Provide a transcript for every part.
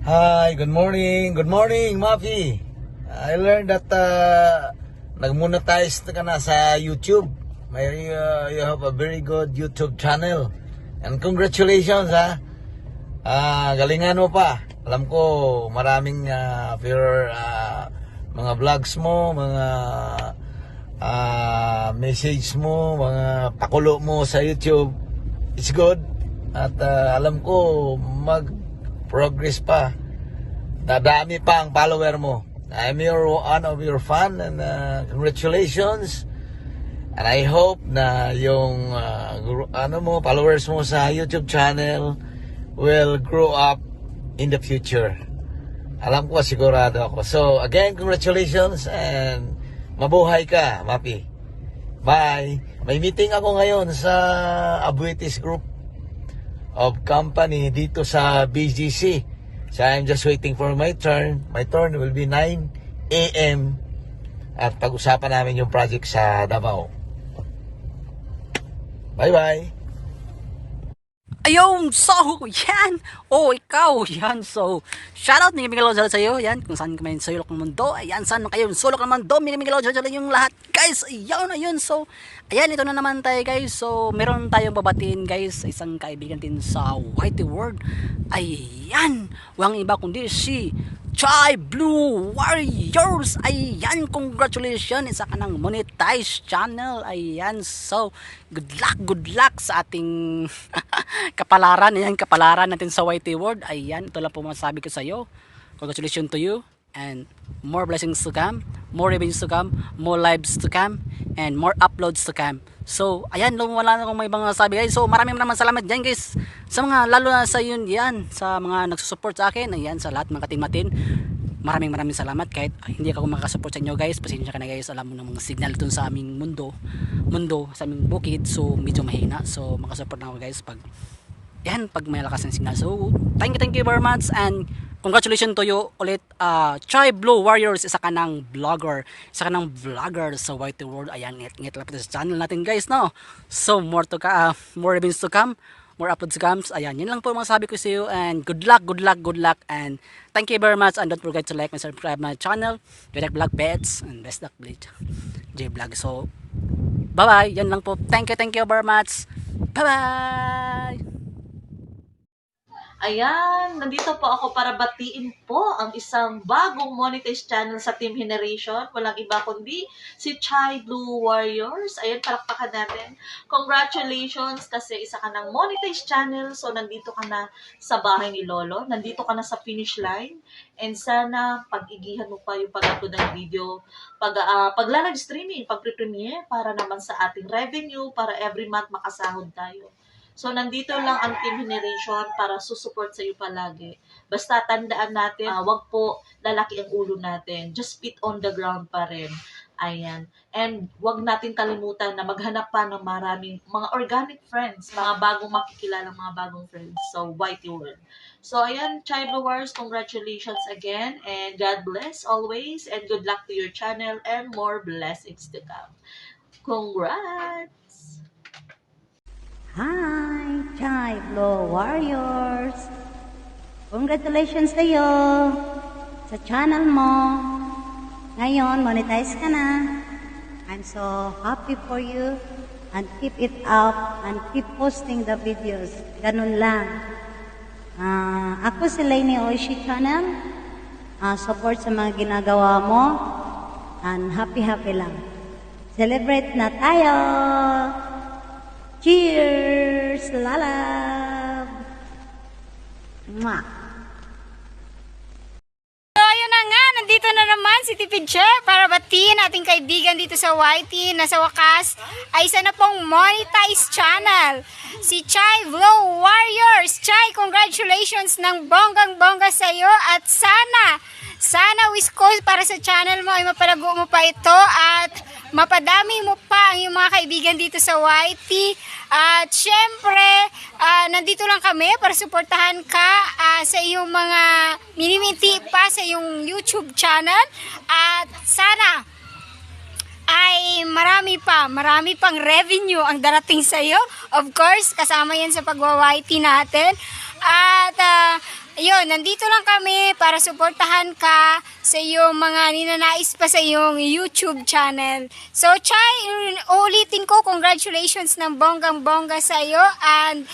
Hi, good morning. Good morning, Mafi. I learned that nag-monetize ka na sa YouTube. You have a very good YouTube channel. And congratulations, ha. Galingan mo pa. Alam ko, maraming your mga vlogs mo, mga message mo, mga pakulo mo sa YouTube. It's good. At alam ko, progress pa. Dadami pa ang follower mo. I'm one of your fan and congratulations. And I hope na yung followers mo sa YouTube channel will grow up in the future. Alam ko, sigurado ako. So again, congratulations and mabuhay ka, Mapi. Bye. May meeting ako ngayon sa Abuetis Group of Company dito sa BGC. So I'm just waiting for my turn. My turn will be 9 a.m. At pag-usapan namin yung project sa Davao. Bye-bye. Ayun, so, yan. Oh, ikaw, yan. So, shoutout, Miguel Ojala sa'yo. Yan, kung saan ka may sulok ng mundo. Ayan, saan kayo sulok ng mundo. Miguel Ojala yung lahat. Guys, ayun. So, ayan, ito na naman tayo, guys. So, meron tayong babatiin, guys. Isang kaibigan din sa Whitey World. Ayan, walang iba kundi si Chai Blue Warriors. Ayan, congratulations, isa ka ng monetized channel. Ayan, so good luck sa ating kapalaran. Ayan, kapalaran natin sa YT World. Ayan, ito lang po masasabi ko sa iyo. Congratulations to you and more blessings to come, more revenues to come, more lives to come, and more uploads to come. So, ayan, wala na akong may ibang sabi, guys. So, maraming salamat dyan, guys. Sa mga, lalo na sa yun, yan, sa mga nagsusupport sa akin, ayan, sa lahat mga katingmatin. Maraming salamat. Kahit hindi ako makasupport sa inyo, guys. Pasensya ka na, guys. Alam mo na mga signal dun sa aming mundo, sa aming bukid. So, medyo mahina. So, makasupport na ako, guys, pag may lakas ng signal. So, thank you very much, and congratulations to you ulit, Chai Blue Warriors. Isa ka ng vlogger sa YT World. Ayan, ngit lang sa channel natin, guys, no? So, more events to come, more uploads to come. Ayan, yun lang po mga sabi ko sa iyo, and good luck, and thank you very much, and don't forget to like and subscribe my channel, Direct Vlog Pets, and Best Duck Blade J Vlog. So, bye-bye, yan lang po. Thank you very much. Bye-bye. Ayan, nandito po ako para batiin po ang isang bagong monetized channel sa Team Generation. Walang iba kundi si Chai Blue Warriors. Ayan, palakpakan natin. Congratulations kasi isa ka ng monetized channel. So, nandito ka na sa bahay ni Lolo. Nandito ka na sa finish line. And sana pag-igihan mo pa yung pag-upload ng video, pag-live streaming, pag-premiere para naman sa ating revenue, para every month makasahod tayo. So, nandito lang ang Team Generation para susupport sa iyo palagi. Basta tandaan natin, wag po lalaki ang ulo natin. Just feet on the ground pa rin. Ayan. And wag natin kalimutan na maghanap pa ng maraming mga organic friends, mga bagong makikilala, mga bagong friends. So, Whitey World. So, ayan, Chai Blue Wars, congratulations again. And God bless always. And good luck to your channel and more blessings to come. Congrats! Hi, Chai Blue Warriors! Congratulations sa iyo sa channel mo. Ngayon, monetize ka na. I'm so happy for you, and keep it up and keep posting the videos. Ganun lang. Ako si Lainey Oishi Channel. Support sa mga ginagawa mo, and happy lang. Celebrate na tayo! Cheers! Lalab! Mwah! So, ayun na nga, nandito na naman si Tipid Chef para batiin ating kaibigan dito sa YT na sa wakas ay isa na pong monetized channel, si Chai Blue Warriors. Chai, congratulations ng bonggang-bongga sa iyo, at sana wish ko para sa channel mo ay mapalago mo pa ito at mapadami mo pa ang iyong mga kaibigan dito sa YT. At syempre, nandito lang kami para suportahan ka sa iyong mga miniminti pa sa iyong YouTube channel. At sana ay marami pang revenue ang darating sa iyo. Of course, kasama yan sa pagwa-YT natin. At ayun, nandito lang kami para suportahan ka sa iyong mga ninanais pa sa iyong YouTube channel. So, Chai, ulitin ko, congratulations ng bonggang-bongga sa iyo and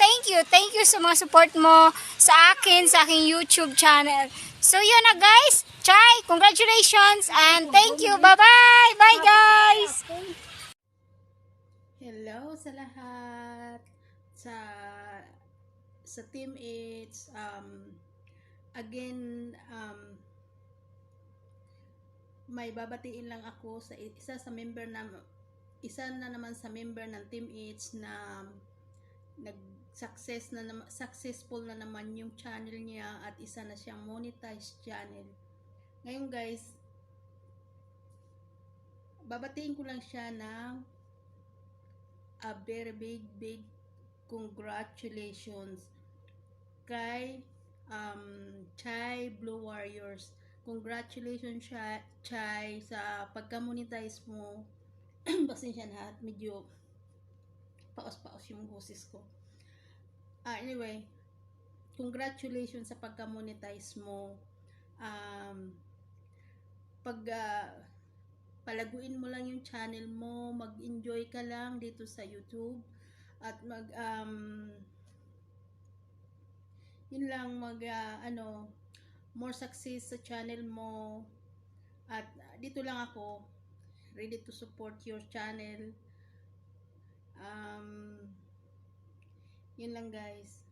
thank you sa mga support mo sa akin, sa aking YouTube channel. So, yun na guys. Chai, congratulations and thank you. Bye-bye! Bye guys! Hello sa lahat. Sa Team It's again may babatiin lang ako sa isa na naman sa member ng Team It's na successful na naman yung channel niya at isa na siyang monetized channel. Ngayon guys, babatiin ko lang siya ng a very big congratulations kay Chai Blue Warriors. Congratulations Chai sa pagka-monetize mo. Pasensya na at medyo paos-paos yung boses ko. Anyway, congratulations sa pagka-monetize mo. Palaguin mo lang yung channel mo, mag-enjoy ka lang dito sa YouTube at yun lang more success sa channel mo at dito lang ako ready to support your channel. Yun lang guys,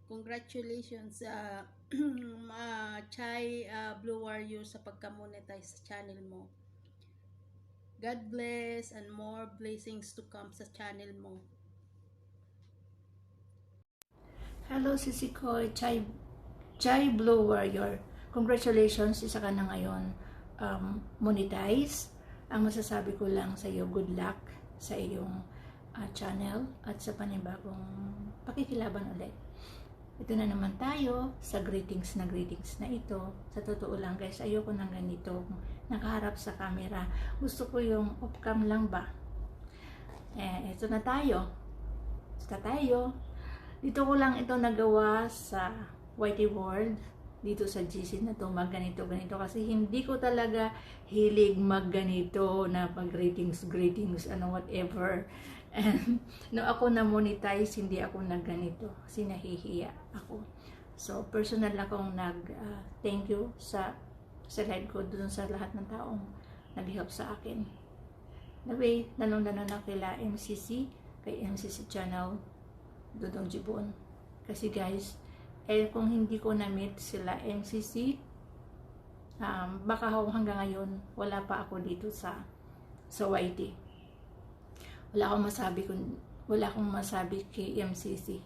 congratulations Chai Blue Warrior sa pagka-monetize sa channel mo. God bless and more blessings to come sa channel mo. Hello, Sisi ko, Chai Blue Warrior. Congratulations, isa ka na ngayon monetize. Ang masasabi ko lang sa iyo, good luck sa iyong channel at sa panibagong pakikilaban ulit. Ito na naman tayo sa greetings na ito. Sa totoo lang guys, ayoko nang ganito nakaharap sa camera. Gusto ko yung off-cam lang ba. Ito na tayo. Dito ko lang ito nagawa sa YT World. Dito sa GC na to, ganito kasi hindi ko talaga hilig ganito na pag-greetings, whatever. And no ako na monetize, hindi ako ganito kasi nahihiya ako. So personal akong thank you sa side ko dun sa lahat ng taong nag-help sa akin. Anyway, lalong-lalo na kay MCC channel, Dudong Jibon. Kasi guys, kung hindi ko na-meet sila MCC, baka hanggang ngayon wala pa ako dito sa YT. Wala akong masabi kay MCC,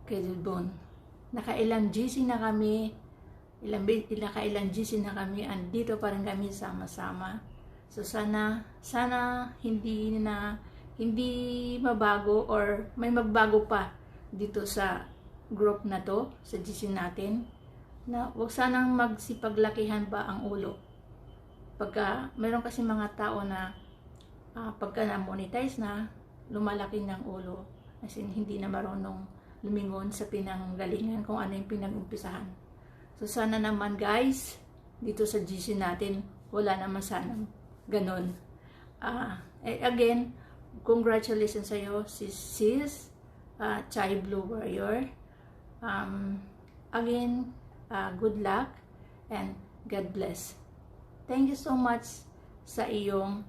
kay Dudong. Nakailang GC na kami, ilang GC na kami, andito pa rin kami sama-sama. So sana hindi mabago or may magbago pa dito sa group na to, sa GC natin, na wag sanang magsipaglakihan ba ang ulo. Pagka mayroon kasi mga tao na pagka na-monetize na, lumalaki ng ulo, as in hindi na marunong lumingon sa pinanggalingan kung ano yung pinag-umpisahan. So sana naman guys, dito sa GC natin, wala naman sanang ganon. Again, congratulations sa iyo, sis Chai Blue Warrior. Again, good luck and God bless. Thank you so much sa iyong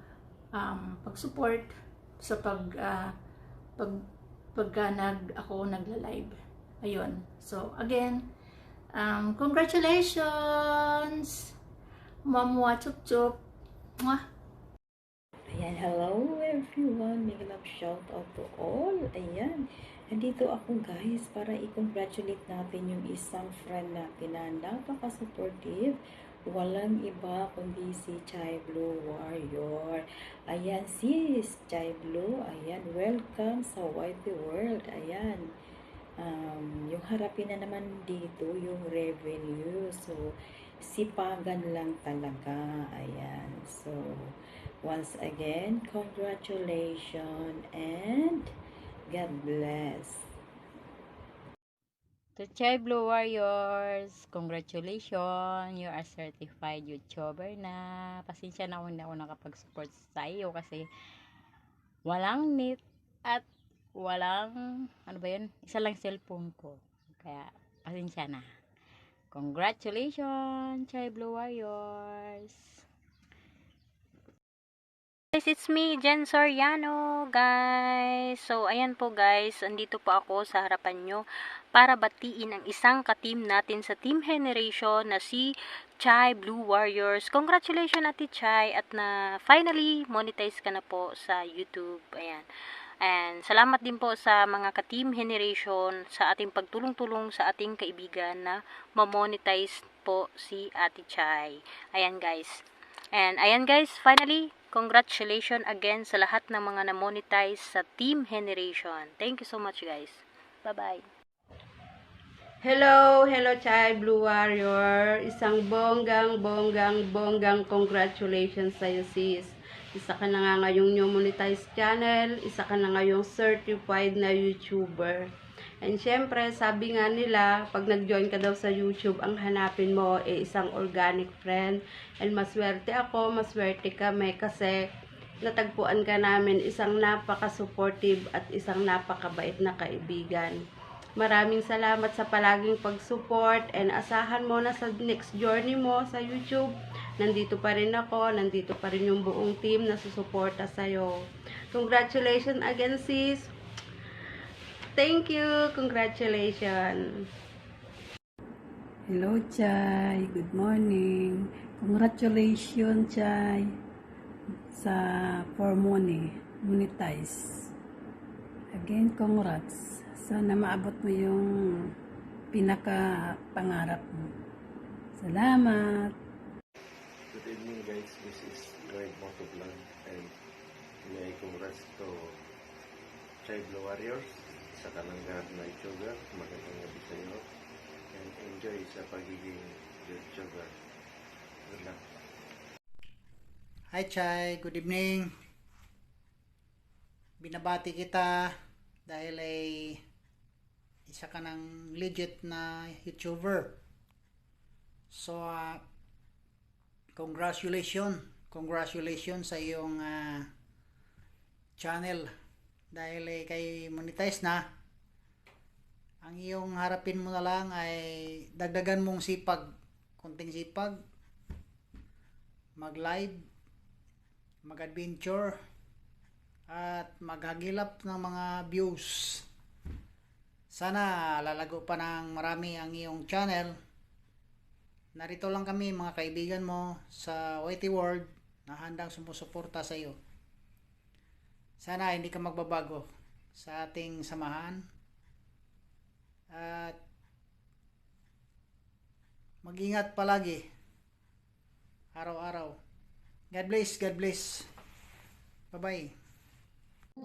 pag-support sa pagka ako nagla-live. Ayun. So again, congratulations, Mamwa Chup Chup. Mwah. Ayan, hello everyone. Big love shout out to all. Ayan. Nandito ako guys para i-congratulate natin yung isang friend natin na napaka-supportive. Walang iba kundi si Chai Blue Warrior. Ayan, sis Chai Blue. Ayan, welcome sa YT World. Ayan. Yung harapin na naman dito yung revenue. So, sipagan lang talaga. Ayan. So, once again, congratulations and God bless. To Chai Blue Warriors, congratulations, you are certified YouTuber na. Pasensya na kung hindi ako nakapag-support sa iyo kasi walang net at walang, ano ba yun, isa lang cellphone ko. Kaya, pasensya na. Congratulations, Chai Blue Warriors. Guys, it's me, Jen Soriano, guys. So, ayan po guys, andito po ako sa harapan nyo para batiin ang isang ka-team natin sa Team Generation na si Chai Blue Warriors. Congratulations, Ate Chai, at na finally monetize ka na po sa YouTube. Ayan. And salamat din po sa mga ka-Team Generation sa ating pagtulong-tulong sa ating kaibigan na ma-monetize po si Ate Chai. Ayan guys. And ayan guys, finally, congratulations again sa lahat ng mga na-monetize sa Team Generation. Thank you so much guys. Bye-bye. Hello Chai Blue Warrior. Isang bonggang congratulations sa'yo sis. Isa ka na nga ngayong new monetized channel, isa ka na ngayong certified na YouTuber. And syempre, sabi nga nila, pag nag-join ka daw sa YouTube, ang hanapin mo ay isang organic friend. And maswerte ako, maswerte kami kasi natagpuan ka namin isang napaka-supportive at isang napakabait na kaibigan. Maraming salamat sa palaging pag-support and asahan mo na sa next journey mo sa YouTube. Nandito pa rin ako, nandito pa rin yung buong team na susuporta sa'yo. Congratulations again sis! Thank you! Congratulations! Hello, Chai. Good morning. Congratulations, Chai, sa for monetize. Again, congrats. Sana maabot mo yung pinaka-pangarap mo. Salamat! Good evening guys, this is Greg Motovlog and may congrats to Chai Blue Warriors sa kananggarap na YouTuber. Magandang gabi sa iyo and enjoy sa pagiging YouTuber. Good luck. Hi Chai, good evening. Binabati kita dahil ay isa ka ng legit na YouTuber. So, congratulations sa iyong channel dahil ay kay monetize na. Ang iyong harapin mo na lang ay dagdagan mong sipag, konting sipag, mag-live, mag-adventure, at maghagilap ng mga views. Sana lalago pa ng marami ang iyong channel. Narito lang kami mga kaibigan mo sa YT World na handang sumusuporta sa iyo. Sana hindi ka magbabago sa ating samahan at mag-ingat palagi araw-araw. God bless, God bless. Bye-bye.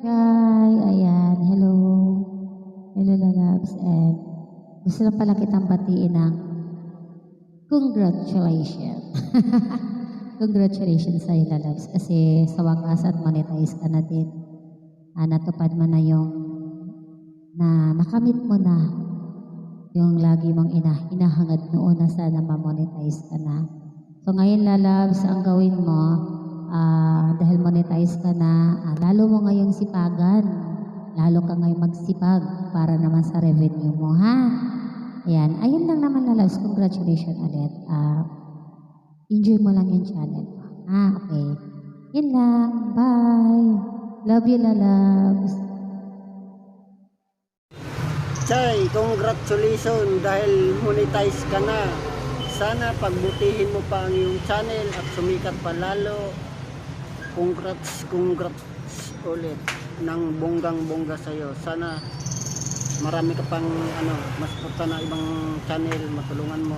Hi, ayan, hello lalabs, and gusto na pala kitang batiin ng congratulations. Congratulations sa'yo, lalabs, kasi sa wakas at monetize ka na din. Natupad mo na yung nakamit mo na yung lagi mong hinahangad noon na sana ma-monetize ka na. So ngayon, lalabs, ang gawin mo, dahil monetize ka na, lalo mo ngayong sipagan. Lalo ka ngayong magsipag para naman sa revenue mo, ha? Ayan. Ayun lang naman, lalabs. Congratulations ulit. Enjoy mo lang yung channel mo. Okay. Yun lang. Bye. Love you, lalabs. Chay, congratulations dahil monetize ka na. Sana pagbutihin mo pa ang iyong channel at sumikat pa lalo. Congrats ulit ng bonggang-bongga sa'yo. Sana marami ka pang mas punta na ibang channel, matulungan mo.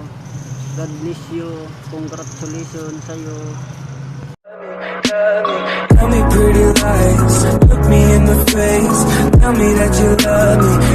God bless you. Congratulations sa'yo. Tell me pretty lies, look me in the face, tell me that you love me.